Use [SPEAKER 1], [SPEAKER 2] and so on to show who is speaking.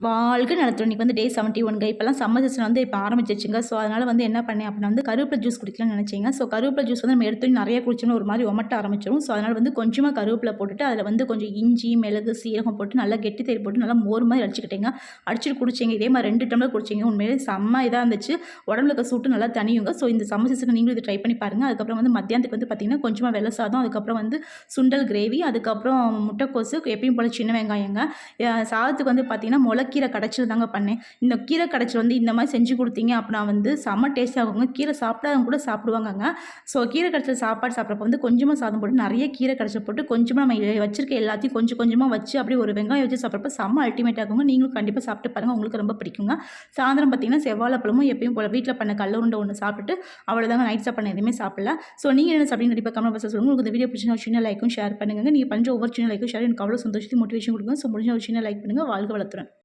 [SPEAKER 1] வாழ்க நலத்துடன் இன்னைக்கு வந்து டே 71ங்க. இப்போலாம் சம்மர் சீசன் வந்து இப்போ ஆரம்பிச்சிருச்சுங்க. ஸோ, அதனால வந்து என்ன பண்ணேன் அப்படின்னா வந்து கருவேப்பிலை ஜூஸ் குடிக்கலாம்னு நினச்சேங்க. ஸோ, கருவேப்பிலை ஜூஸ் வந்து நம்ம எடுத்தோனே நிறைய குடிச்சோம்னா ஒரு மாதிரி ஒமட்ட ஆரம்பிச்சிரும். ஸோ, அதனால வந்து கொஞ்சமா கருவேப்பிலை போட்டுட்டு அதில் வந்து கொஞ்சம் இஞ்சி, மிளகு, சீரகம் போட்டு நல்லா கெட்டி தயிர் போட்டு நல்லா மோர் மாதிரி அடிச்சுக்கிட்டேங்க. அடிச்சுட்டு குடிச்சேங்க. இதே மாதிரி 2 டம்ளர் குடிச்சேங்க. உண்மையிலே செம்ம இதாக இருந்துச்சு. உடம்புல இருக்க சூட்டு நல்லா தணியுங்க. ஸோ, இந்த சம்மர் சீசனுக்கு நீங்களும் இதை ட்ரை பண்ணி பாருங்க. அதுக்கப்புறம் வந்து மத்தியானத்துக்கு வந்து பார்த்தீங்கன்னா கொஞ்சமாக வெள்ளை சாதம், அதுக்கப்புறம் வந்து சுண்டல் கிரேவி, அதுக்கப்புறம் முட்டைக்கோசு, எப்பயும் போல சின்ன வெங்காயங்க. சாதத்துக்கு வந்து பார்த்தீங்கன்னா முளைக்கீரை கடைச்சல் தாங்க பண்ணேன். இந்த கீரை கடைச்சல் வந்து இந்த மாதிரி செஞ்சு கொடுத்தீங்க அப்படின்னா வந்து செம்ம டேஸ்ட்டாக இருக்குங்க. கீரை சாப்பிடாதவங்க கூட சாப்பிடுவாங்கங்க. ஸோ, கீரை கடைச்சல் சாப்பாடு சாப்பிட்றப்ப வந்து கொஞ்சமாக சாதம் போட்டு நிறைய கீரை கடைச்சல் போட்டு கொஞ்சமாக நம்ம வச்சிருக்க எல்லாத்தையும் கொஞ்சம் கொஞ்சமாக வச்சு அப்படியே ஒரு வெங்காயம் வச்சு சாப்பிட்றப்ப செம்ம அல்டிமேட்டாக இருக்குங்க. நீங்களும் கண்டிப்பாக சாப்பிட்டு பாருங்கள். உங்களுக்கு ரொம்ப பிடிக்குங்க. சாயந்தரம் பார்த்தீங்கன்னா செவ்வாழைப்பழமும் எப்பயும் போல வீட்டில் பண்ண கடல உருண்டை ஒன்று சாப்பிட்டுட்டு அவ்வளோதாங்க. நைட் சாப்பாடு எதுவுமே சாப்பிடல. ஸோ, நீங்கள் என்ன சாப்பிட்டீங்க கண்டிப்பாக கமெண்ட் பாக்ஸில் சொல்லுங்கள். உங்களுக்கு இந்த வீடியோ பிடிச்சிருந்தா ஒரு சின்ன லைக்கும் ஷேர் பண்ணுங்க. நீங்கள் பண்ணுற ஒவ்வொரு சின்ன லைக்கும் ஷேர் எனக்கு அவ்வளோ சந்தோஷத்தையும் மோட்டிவேஷன் கொடுங்க. ஸோ, முடிஞ்ச ஒரு சின்ன லைக் பண்ணுங்கள். வாழ்க வளத்துடன்.